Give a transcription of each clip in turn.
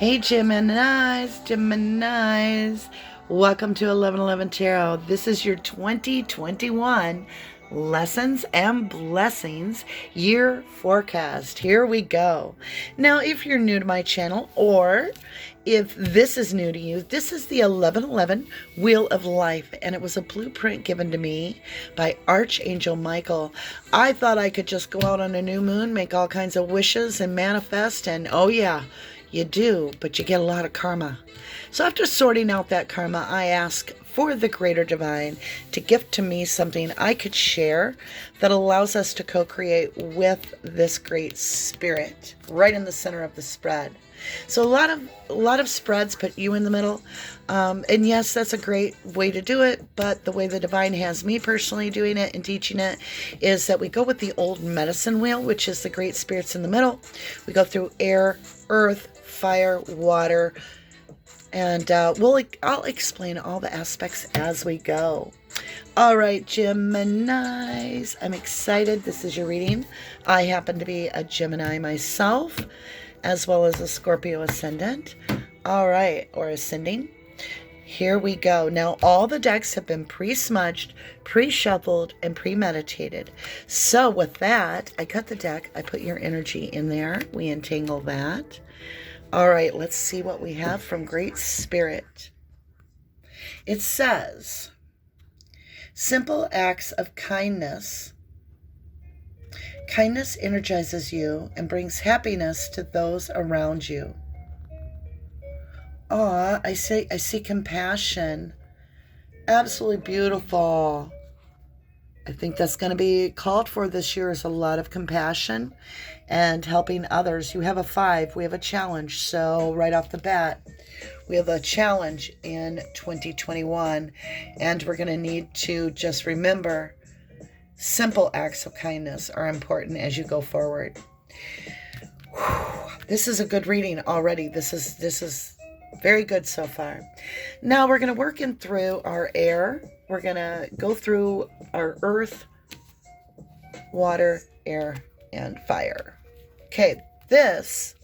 Hey Geminis. Welcome to 1111 Tarot. This is your 2021 Lessons and Blessings year forecast. Here we go. Now, if you're new to my channel, or if this is new to you, this is the 1111 Wheel of Life, and it was a blueprint given to me by Archangel Michael. I thought I could just go out on a new moon, make all kinds of wishes and manifest, and oh yeah, you do, but you get a lot of karma. So after sorting out that karma, I ask for the greater divine to gift to me something I could share that allows us to co-create with this great spirit right in the center of the spread. So a lot of spreads put you in the middle. And yes, that's a great way to do it. But the way the divine has me personally doing it and teaching it is that we go with the old medicine wheel, which is the great spirits in the middle. We go through air, earth, fire, water, and I'll explain all the aspects as we go. All right, Geminis, I'm excited. This is your reading. I happen to be a Gemini myself, as well as a Scorpio ascendant. All right, or ascending. Here we go. Now, all the decks have been pre-smudged, pre-shuffled, and premeditated. So with that, I cut the deck. I put your energy in there. We entangle that. All right, let's see what we have from Great Spirit. It says, simple acts of kindness. Kindness energizes you and brings happiness to those around you. Oh, I see compassion. Absolutely beautiful. I think that's going to be called for this year, is a lot of compassion and helping others. You have a 5. We have a challenge. So right off the bat, we have a challenge in 2021. And we're going to need to just remember simple acts of kindness are important as you go forward. This is a good reading already. This is very good so far. Now we're going to work in through our air. We're going to go through our earth, water, air, and fire. Okay, this,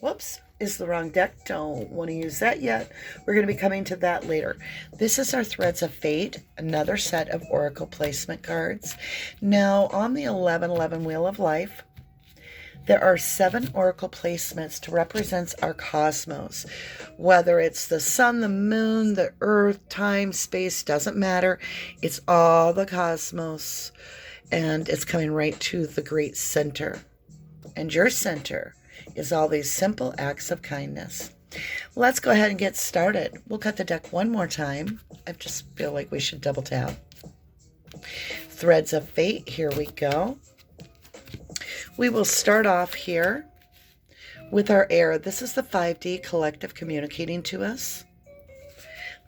is the wrong deck. Don't want to use that yet. We're going to be coming to that later. This is our Threads of Fate, another set of Oracle placement cards. Now, on the 1111 Wheel of Life, there are 7 Oracle placements to represent our cosmos. Whether it's the sun, the moon, the earth, time, space, doesn't matter. It's all the cosmos. And it's coming right to the great center. And your center is all these simple acts of kindness. Let's go ahead and get started. We'll cut the deck one more time. I just feel like we should double tap. Threads of Fate, here we go. We will start off here with our air. This is the 5D collective communicating to us.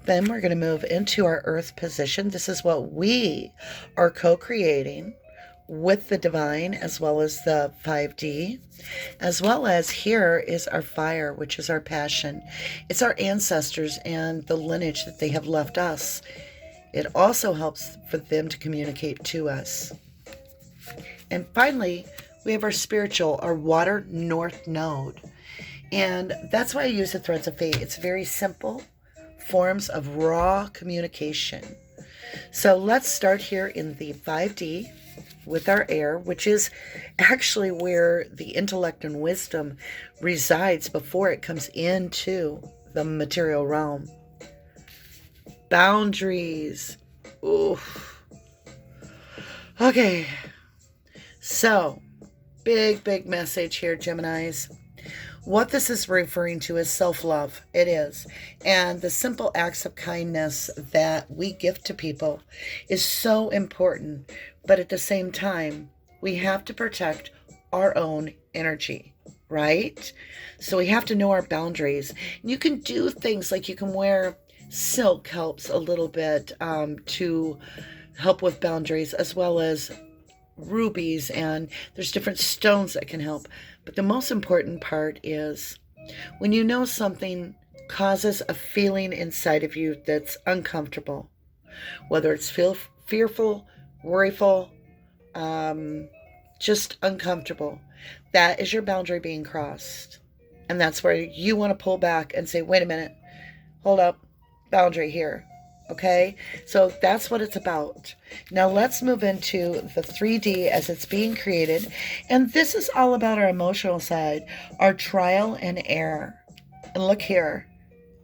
Then we're going to move into our earth position. This is what we are co-creating with the divine, as well as the 5D, as well as here is our fire, which is our passion. It's our ancestors and the lineage that they have left us. It also helps for them to communicate to us. And finally, we have our spiritual, our water north node. And that's why I use the Threads of Fate. It's very simple forms of raw communication. So let's start here in the 5D with our air, which is actually where the intellect and wisdom resides before it comes into the material realm. Boundaries. Oof. Okay. So, big message here, Geminis. What this is referring to is self-love. It is. And the simple acts of kindness that we give to people is so important. But at the same time, we have to protect our own energy, right? So we have to know our boundaries. You can do things like you can wear silk, helps a little bit to help with boundaries, as well as rubies, and there's different stones that can help. But the most important part is when you know something causes a feeling inside of you that's uncomfortable, whether it's fearful, worryful, just uncomfortable, that is your boundary being crossed. And that's where you want to pull back and say, wait a minute, hold up, boundary here. Okay, so that's what it's about. Now let's move into the 3D as it's being created. And this is all about our emotional side, our trial and error. And look here,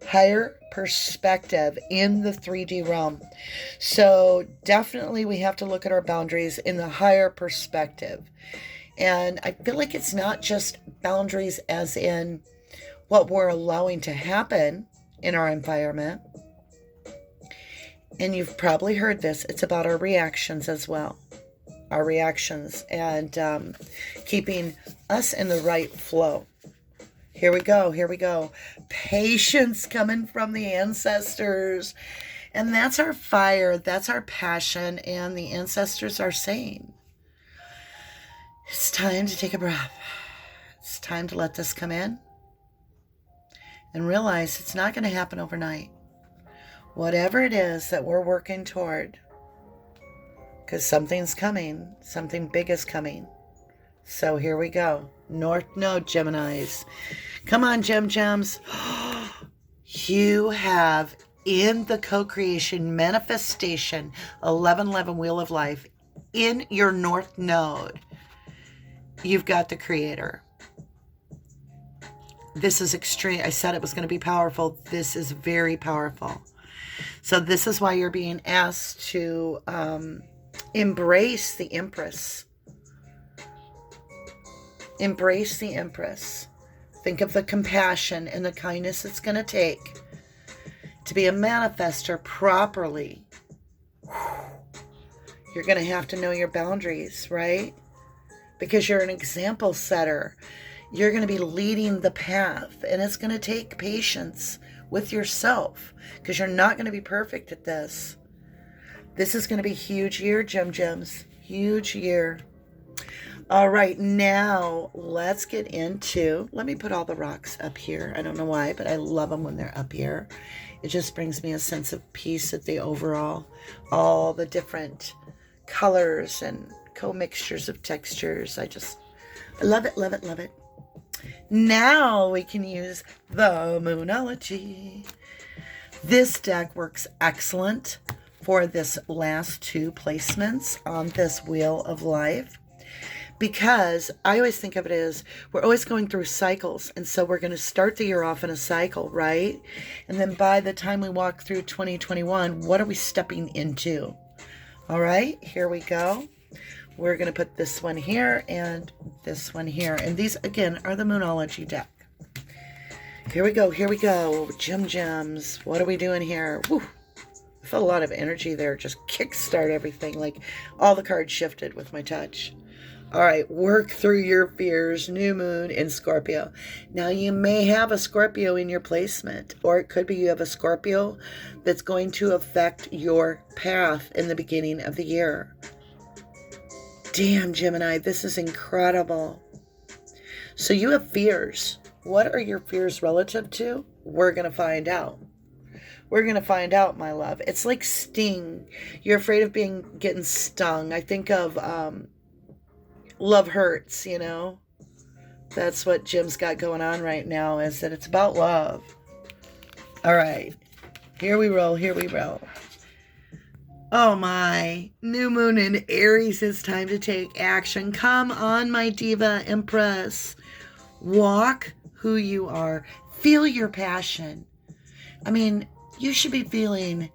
higher perspective in the 3D realm. So definitely we have to look at our boundaries in the higher perspective. And I feel like it's not just boundaries as in what we're allowing to happen in our environment. And you've probably heard this. It's about our reactions as well. Our reactions and keeping us in the right flow. Here we go. Here we go. Patience coming from the ancestors. And that's our fire. That's our passion. And the ancestors are saying, it's time to take a breath. It's time to let this come in. And realize it's not going to happen overnight. Whatever it is that we're working toward, because something's coming, something big is coming. So here we go. North Node, Geminis. Come on, Gems. You have in the co-creation manifestation 1111 Wheel of Life in your North Node. You've got the Creator. This is extreme. I said it was going to be powerful. This is very powerful. So this is why you're being asked to embrace the Empress. Embrace the Empress. Think of the compassion and the kindness it's going to take to be a manifester properly. You're going to have to know your boundaries, right? Because you're an example setter. You're going to be leading the path, and it's going to take patience with yourself because you're not going to be perfect at this. This is going to be a huge year, Gems. Huge year. All right, now let's get into, let me put all the rocks up here. I don't know why, but I love them when they're up here. It just brings me a sense of peace at the overall, all the different colors and co-mixtures of textures. I love it, love it, love it. Now we can use the Moonology. This deck works excellent for this last two placements on this Wheel of Life, because I always think of it as we're always going through cycles. And so we're going to start the year off in a cycle, right? And then by the time we walk through 2021, what are we stepping into? All right, here we go. We're going to put this one here and this one here. And these, again, are the Moonology deck. Here we go. Here we go. Gems. What are we doing here? Woo. I felt a lot of energy there. Just kickstart everything. Like all the cards shifted with my touch. All right. Work through your fears. New moon in Scorpio. Now, you may have a Scorpio in your placement. Or it could be you have a Scorpio that's going to affect your path in the beginning of the year. Damn, Gemini, this is incredible. So you have fears. What are your fears relative to? We're going to find out. We're going to find out, my love. It's like sting. You're afraid of getting stung. I think of love hurts, you know. That's what Jim's got going on right now, is that it's about love. All right. Here we roll. Here we roll. Oh my, new moon in Aries, it's time to take action. Come on, my diva empress. Walk who you are. Feel your passion. I mean, you should be feeling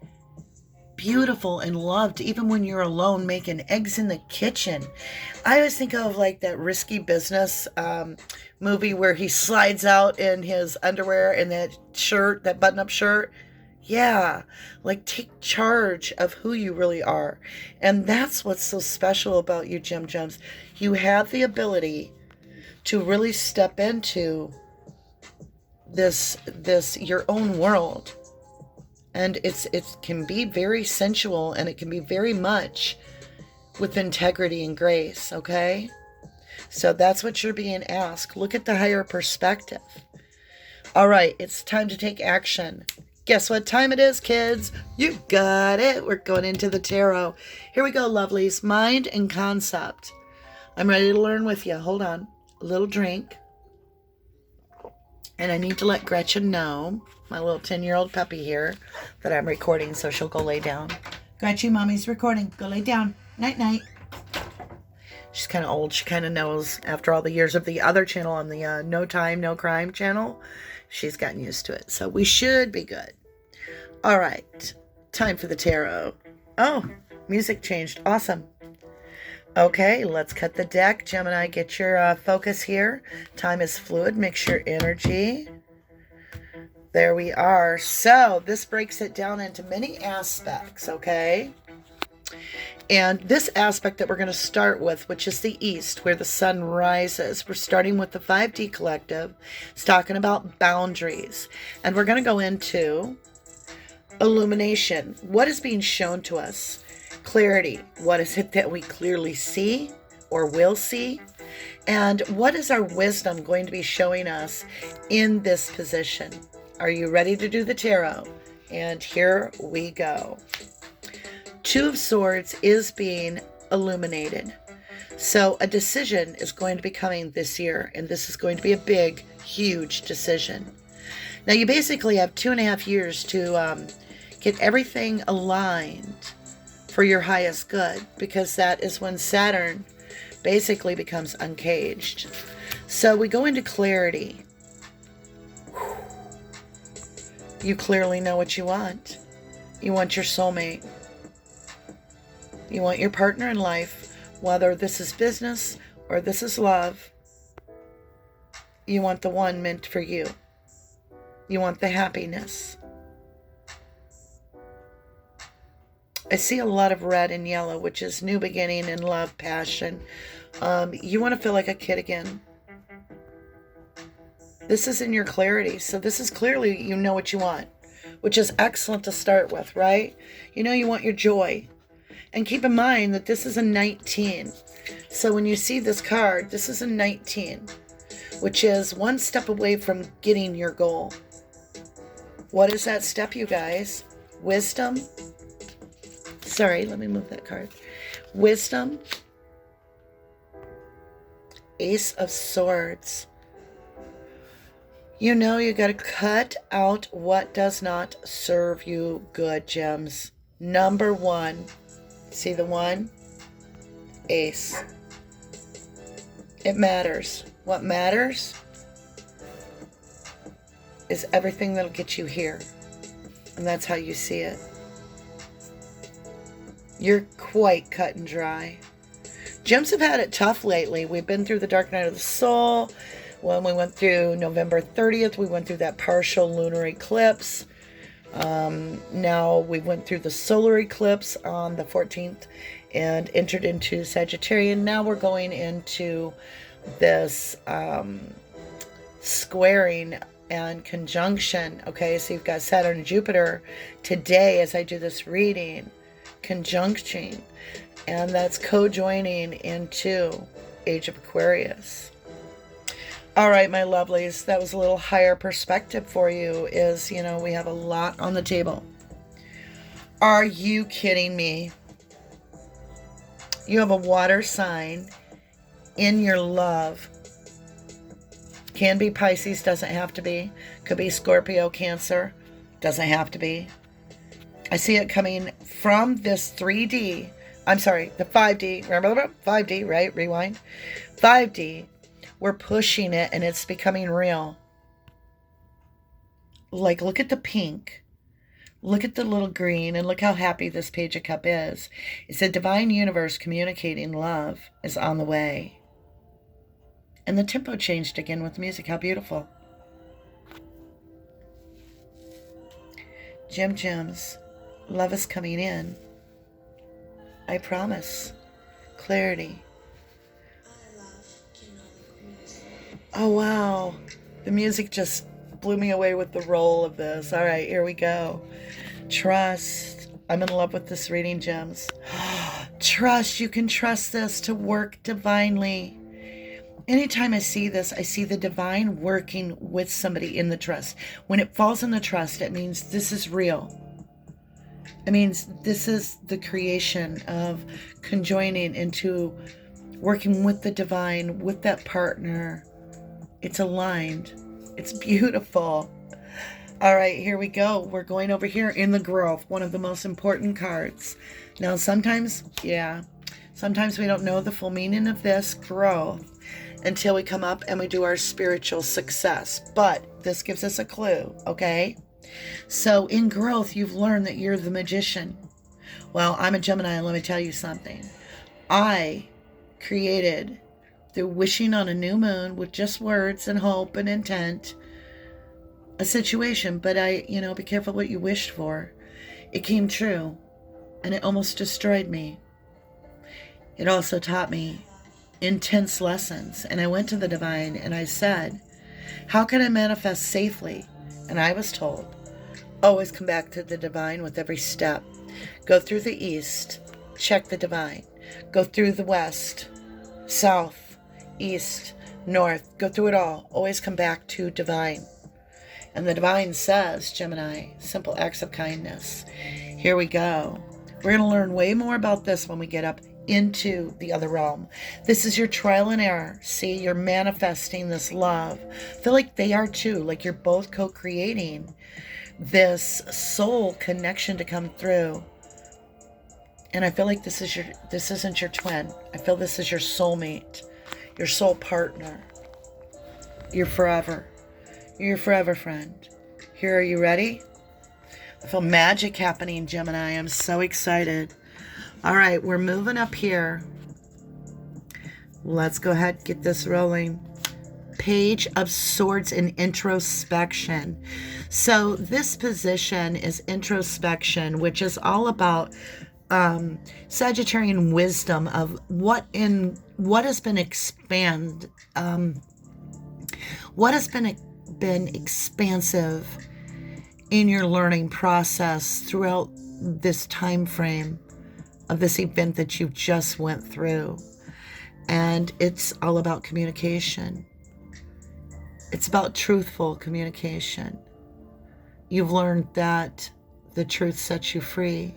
beautiful and loved even when you're alone making eggs in the kitchen. I always think of like that Risky Business movie where he slides out in his underwear and that shirt, that button-up shirt. Yeah, like take charge of who you really are. And that's what's so special about you, Gems. You have the ability to really step into this your own world. And it can be very sensual, and it can be very much with integrity and grace, okay? So that's what you're being asked. Look at the higher perspective. All right, it's time to take action. Guess what time it is, kids? You got it. We're going into the tarot. Here we go, lovelies. Mind and concept. I'm ready to learn with you. Hold on. A little drink. And I need to let Gretchen know, my little 10-year-old puppy here, that I'm recording, so she'll go lay down. Gretchen, Mommy's recording. Go lay down. Night-night. She's kind of old. She kind of knows after all the years of the other channel on the No Time, No Crime channel. She's gotten used to it. So we should be good. All right. Time for the tarot. Oh, music changed. Awesome. Okay, let's cut the deck. Gemini, get your focus here. Time is fluid. Mix your energy. There we are. So this breaks it down into many aspects, okay? And this aspect that we're going to start with, which is the East, where the sun rises. We're starting with the 5D collective. It's talking about boundaries. And we're going to go into illumination. What is being shown to us? Clarity. What is it that we clearly see or will see? And what is our wisdom going to be showing us in this position? Are you ready to do the tarot? And here we go. Two of Swords is being illuminated. So a decision is going to be coming this year, and this is going to be a big, huge decision. Now you basically have 2.5 years to get everything aligned for your highest good, because that is when Saturn basically becomes uncaged. So we go into clarity. You clearly know what you want. You want your soulmate. You want your partner in life, whether this is business or this is love. You want the one meant for you. You want the happiness. I see a lot of red and yellow, which is new beginning and love, passion. You want to feel like a kid again. This is in your clarity. So this is clearly you know what you want, which is excellent to start with, right? You know you want your joy. And keep in mind that this is a 19. So when you see this card, this is a 19, which is one step away from getting your goal. What is that step, you guys? Wisdom. Sorry, let me move that card. Wisdom. Ace of Swords. You know you got to cut out what does not serve you good, gems. Number one. See the one? Ace. It matters. What matters is everything that'll get you here. And that's how you see it. You're quite cut and dry. Gems have had it tough lately. We've been through the dark night of the soul. When we went through November 30th, we went through that partial lunar eclipse. Now we went through the solar eclipse on the 14th and entered into Sagittarius. Now we're going into this squaring and conjunction. Okay, so you've got Saturn and Jupiter today as I do this reading, conjuncting, and that's co-joining into Age of Aquarius. All right, my lovelies, that was a little higher perspective for you. Is, you know, we have a lot on the table. Are you kidding me? You have a water sign in your love. Can be Pisces, doesn't have to be. Could be Scorpio, Cancer, doesn't have to be. I see it coming from this 3D. I'm sorry, the 5D. Remember 5D, right? Rewind. 5D. We're pushing it and it's becoming real. Like, look at the pink. Look at the little green and look how happy this Page of Cups is. It's a divine universe communicating love is on the way. And the tempo changed again with the music. How beautiful. Gems. Love is coming in. I promise. Clarity. Oh, wow. The music just blew me away with the roll of this. All right, here we go. Trust. I'm in love with this reading, gems. Trust. You can trust this to work divinely. Anytime I see this, I see the divine working with somebody in the trust. When it falls in the trust, it means this is real. It means this is the creation of conjoining into working with the divine, with that partner. It's aligned. It's beautiful. All right, here we go. We're going over here in the growth, one of the most important cards. Now, sometimes we don't know the full meaning of this growth until we come up and we do our spiritual success. But this gives us a clue, okay? So in growth, you've learned that you're the magician. Well, I'm a Gemini, and let me tell you something. I created, through wishing on a new moon with just words and hope and intent, a situation. But be careful what you wished for. It came true, and it almost destroyed me. It also taught me intense lessons. And I went to the divine and I said, how can I manifest safely? And I was told, always come back to the divine with every step. Go through the east, check the divine. Go through the west, south, east, north. Go through it all. Always come back to divine. And the divine says, Gemini, simple acts of kindness. Here we go. We're going to learn way more about this when we get up into the other realm. This is your trial and error. See, you're manifesting this love. I feel like they are too, like you're both co-creating this soul connection to come through. And I feel like this isn't your twin. I feel this is your soulmate, your soul partner. You're forever. You're your forever friend. Here, are you ready? I feel magic happening, Gemini. I'm so excited. All right, we're moving up here. Let's go ahead and get this rolling. Page of Swords in introspection. So this position is introspection, which is all about Sagittarian wisdom of what has been expansive in your learning process throughout this time frame of this event that you just went through. And it's all about communication. It's about truthful communication. You've learned that the truth sets you free.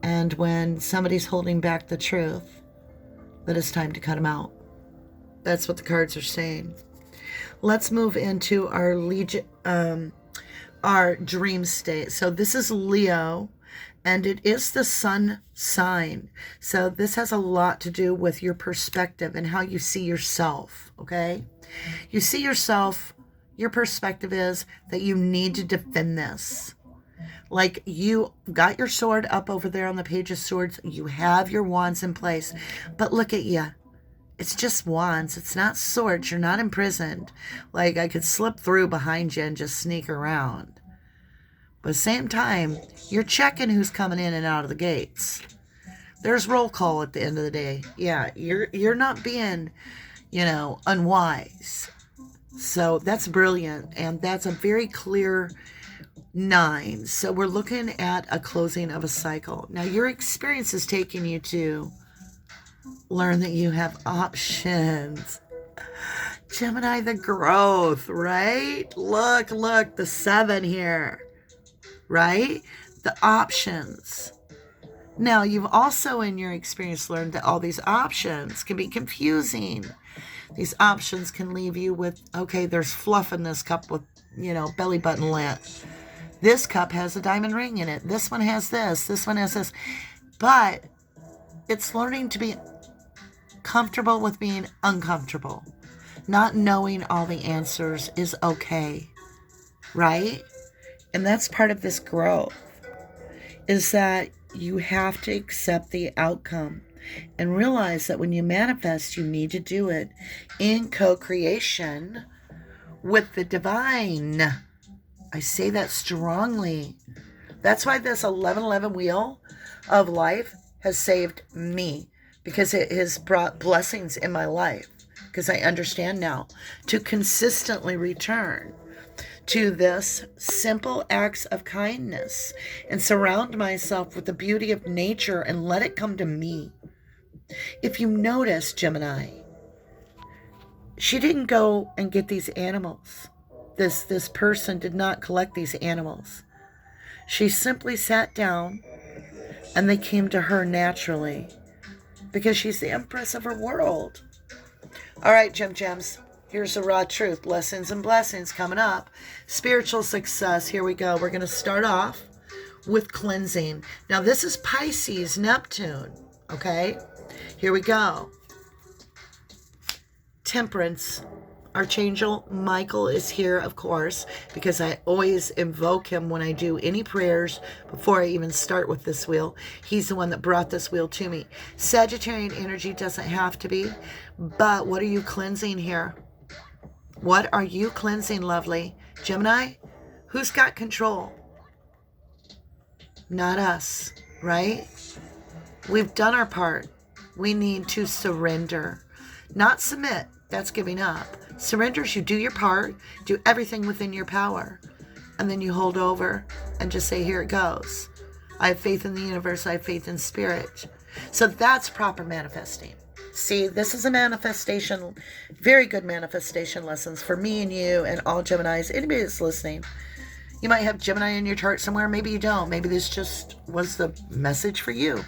And when somebody's holding back the truth, that it's time to cut them out. That's what the cards are saying. Let's move into our dream state. So this is Leo, and it is the sun sign. So this has a lot to do with your perspective and how you see yourself, okay? You see yourself, your perspective is that you need to defend this. Like you got your sword up over there on the Page of Swords. You have your wands in place. But look at you. It's just wands. It's not swords. You're not imprisoned. Like I could slip through behind you and just sneak around. But at the same time, you're checking who's coming in and out of the gates. There's roll call at the end of the day. Yeah, you're not being, unwise. So that's brilliant. And that's a very clear 9. So we're looking at a closing of a cycle. Now your experience is taking you to learn that you have options. Gemini, the growth, right? Look, the 7 here, right? The options. Now, you've also in your experience learned that all these options can be confusing. These options can leave you with, okay, there's fluff in this cup with, belly button lit. This cup has a diamond ring in it. This one has this. This one has this. But it's learning to be comfortable with being uncomfortable. Not knowing all the answers is okay, right? And that's part of this growth, is that you have to accept the outcome and realize that when you manifest, you need to do it in co-creation with the divine. I say that strongly. That's why this 1111 wheel of life has saved me, because it has brought blessings in my life, because I understand now to consistently return to this simple acts of kindness and surround myself with the beauty of nature and let it come to me. If you notice, Gemini, she didn't go and get these animals. This person did not collect these animals. She simply sat down and they came to her naturally, because she's the empress of her world. All right, Gem Gems. Here's the raw truth. Lessons and blessings coming up. Spiritual success. Here we go. We're going to start off with cleansing. Now, this is Pisces, Neptune. Okay? Here we go. Temperance. Archangel Michael is here, of course, because I always invoke him when I do any prayers before I even start with this wheel. He's the one that brought this wheel to me. Sagittarian energy doesn't have to be, but what are you cleansing here? What are you cleansing, lovely? Gemini, who's got control? Not us, right? We've done our part. We need to surrender, not submit. That's giving up. Surrenders, you do your part, do everything within your power, and then you hold over and just say, here it goes. I have faith in the universe. I have faith in spirit. So that's proper manifesting. See, this is a manifestation, very good manifestation lessons for me and you and all Geminis, anybody that's listening. You might have Gemini in your chart somewhere. Maybe you don't. Maybe this just was the message for you.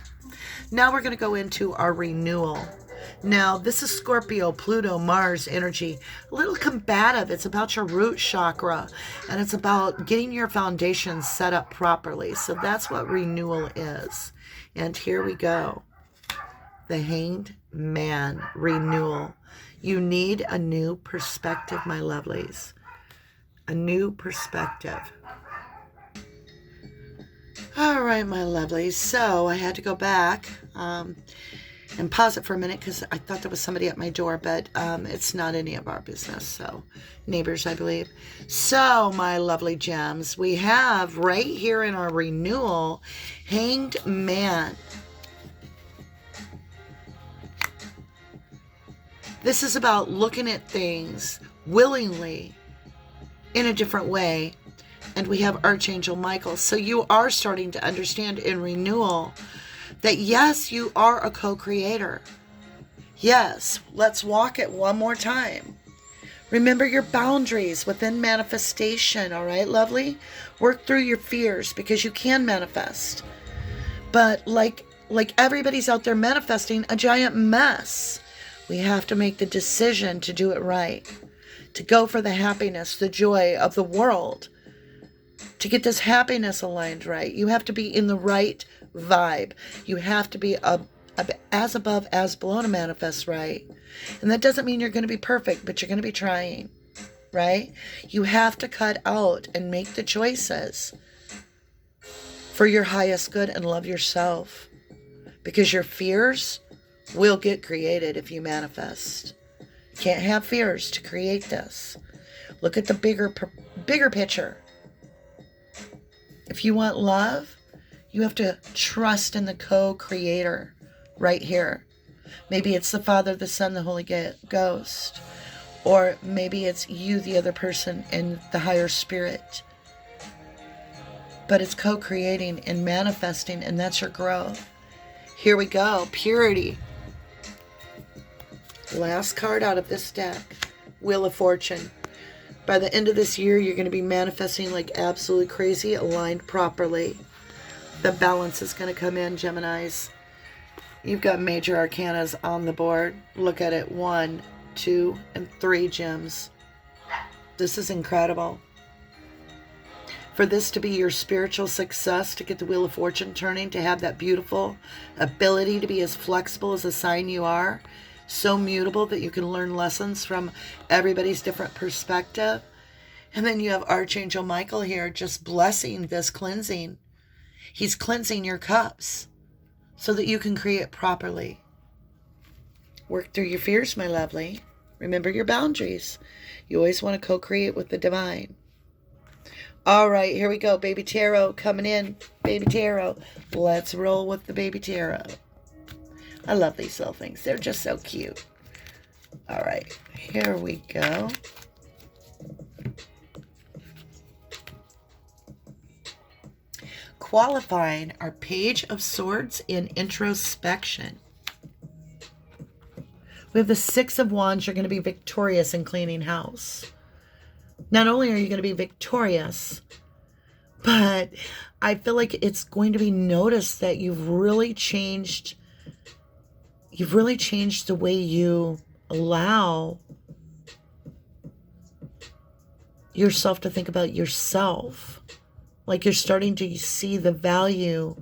Now we're going to go into our renewal. Now, this is Scorpio, Pluto, Mars energy. A little combative. It's about your root chakra, and it's about getting your foundation set up properly. So that's what renewal is. And here we go. The Hanged Man, renewal. You need a new perspective, my lovelies. A new perspective. All right, my lovelies. So I had to go back and pause it for a minute because I thought there was somebody at my door, but it's not any of our business. So neighbors, I believe. So my lovely gems, we have right here in our renewal, Hanged Man. This is about looking at things willingly in a different way. And we have Archangel Michael. So you are starting to understand in renewal that yes, you are a co-creator. Yes, let's walk it one more time. Remember your boundaries within manifestation, all right, lovely? Work through your fears because you can manifest. But like everybody's out there manifesting a giant mess, we have to make the decision to do it right, to go for the happiness, the joy of the world, to get this happiness aligned right. You have to be in the right vibe. You have to be as above as below to manifest right. And that doesn't mean you're going to be perfect, but you're going to be trying, right? You have to cut out and make the choices for your highest good and love yourself, because your fears will get created if you manifest. You can't have fears to create this. Look at the bigger picture. If you want love, you have to trust in the co-creator right here. Maybe it's the Father, the Son, the Holy Ghost. Or maybe it's you, the other person, and the higher spirit. But it's co-creating and manifesting, and that's your growth. Here we go. Purity. Last card out of this deck. Wheel of Fortune. By the end of this year, you're going to be manifesting like absolutely crazy, aligned properly. The balance is going to come in, Geminis. You've got major arcanas on the board. Look at it. 1, 2, and 3 gems. This is incredible. For this to be your spiritual success, to get the Wheel of Fortune turning, to have that beautiful ability to be as flexible as the sign you are, so mutable that you can learn lessons from everybody's different perspective. And then you have Archangel Michael here just blessing this cleansing. He's cleansing your cups so that you can create properly. Work through your fears, my lovely. Remember your boundaries. You always want to co-create with the divine. All right, here we go. Baby Tarot coming in. Baby Tarot. Let's roll with the Baby Tarot. I love these little things. They're just so cute. All right, here we go. Qualifying our Page of Swords in introspection. We have the Six of Wands. You're going to be victorious in cleaning house. Not only are you going to be victorious, but I feel like it's going to be noticed that you've really changed the way you allow yourself to think about yourself. Like you're starting to see the value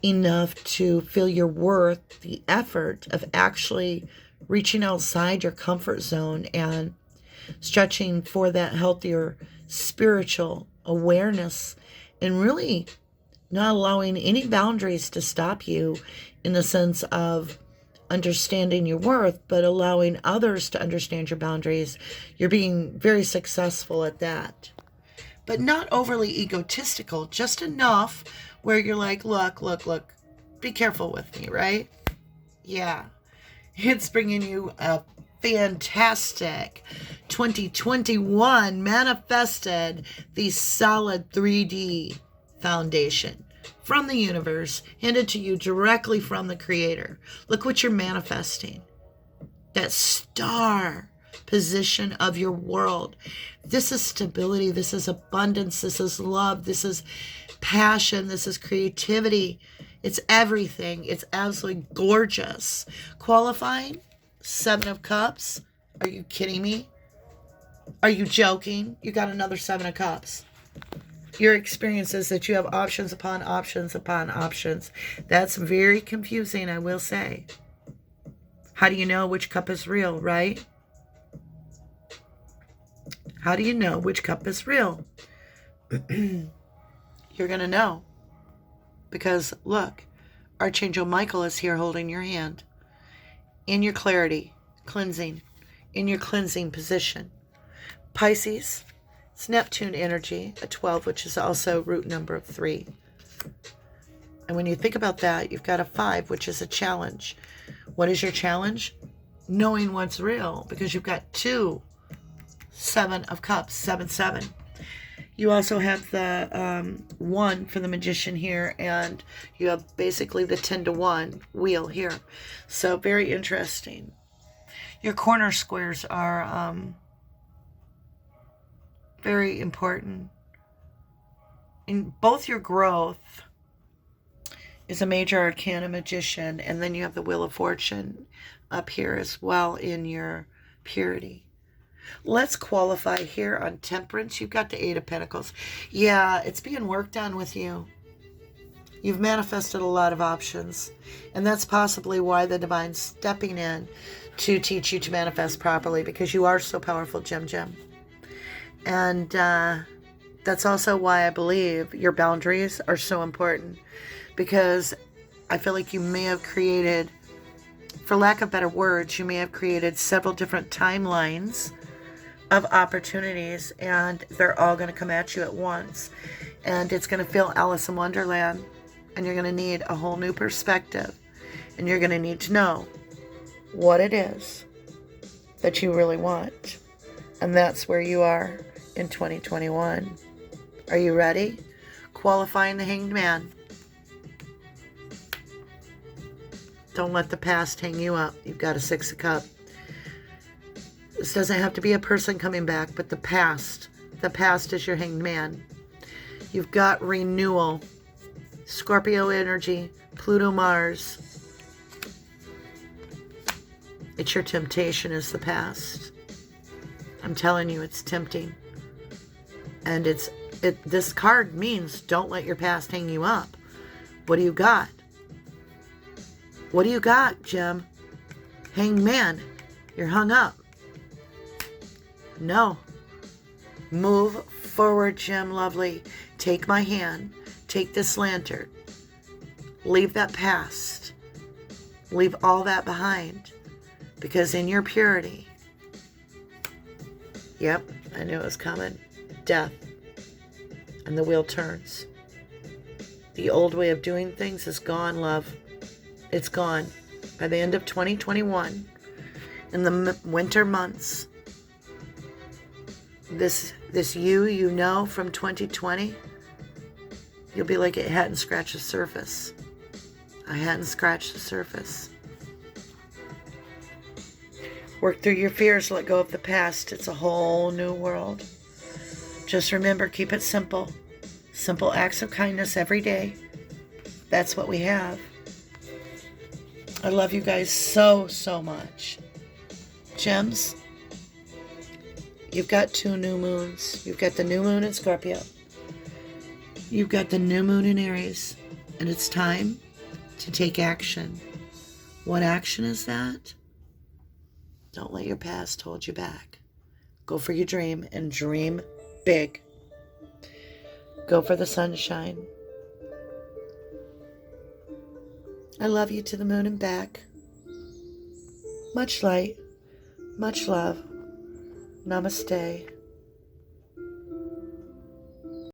enough to feel your worth, the effort of actually reaching outside your comfort zone and stretching for that healthier spiritual awareness, and really not allowing any boundaries to stop you in the sense of understanding your worth, but allowing others to understand your boundaries. You're being very successful at that. But not overly egotistical, just enough where you're like, look, be careful with me, right? Yeah. It's bringing you a fantastic 2021 manifested the solid 3D foundation from the universe, handed to you directly from the Creator. Look what you're manifesting. That star position of your world. This is stability. This is abundance. This is love. This is passion. This is creativity. It's everything. It's absolutely gorgeous. Qualifying, 7 of Cups. Are you kidding me? Are you joking? You got another 7 of Cups. Your experience is that you have options upon options upon options. That's very confusing, I will say. How do you know which cup is real, right? How do you know which cup is real? You're going to know. Because, look, Archangel Michael is here holding your hand. In your clarity, cleansing. In your cleansing position. Pisces, it's Neptune energy, a 12, which is also root number of 3. And when you think about that, you've got a 5, which is a challenge. What is your challenge? Knowing what's real, because you've got 2 7 of Cups, 7. You also have the 1 for the Magician here, and you have basically the 10 to 1 wheel here. So very interesting. Your corner squares are very important. In both your growth is a major arcana Magician, and then you have the Wheel of Fortune up here as well in your purity. Let's qualify here on Temperance. You've got the 8 of Pentacles. Yeah, it's being worked on with you. You've manifested a lot of options, and that's possibly why the Divine's stepping in to teach you to manifest properly, because you are so powerful, Gem. And that's also why I believe your boundaries are so important, because I feel like you may have created, for lack of better words, you may have created several different timelines of opportunities, and they're all going to come at you at once. And it's going to feel Alice in Wonderland, and you're going to need a whole new perspective, and you're going to need to know what it is that you really want. And that's where you are in 2021. Are you ready? Qualifying the Hanged Man. Don't let the past hang you up. You've got a 6 of Cups. This doesn't have to be a person coming back, but the past. The past is your Hanged Man. You've got Renewal. Scorpio energy. Pluto, Mars. It's your temptation is the past. I'm telling you, it's tempting. And this card means don't let your past hang you up. What do you got? What do you got, Gem? Hanged Man. You're hung up. No. Move forward, Gem lovely. Take my hand. Take this lantern. Leave that past. Leave all that behind. Because in your purity, yep, I knew it was coming. Death. And the wheel turns. The old way of doing things is gone, love. It's gone. By the end of 2021, in the winter months, this you know from 2020, you'll be like, it hadn't scratched the surface. I hadn't scratched the surface. Work through your fears, let go of the past. It's a whole new world. Just remember, keep it simple. Simple acts of kindness every day. That's what we have. I love you guys so, so much. Gems, You've got 2 new moons. You've got the new moon in Scorpio. You've got the new moon in Aries. And it's time to take action. What action is that? Don't let your past hold you back. Go for your dream and dream big. Go for the sunshine. I love you to the moon and back. Much light, much love. Namaste.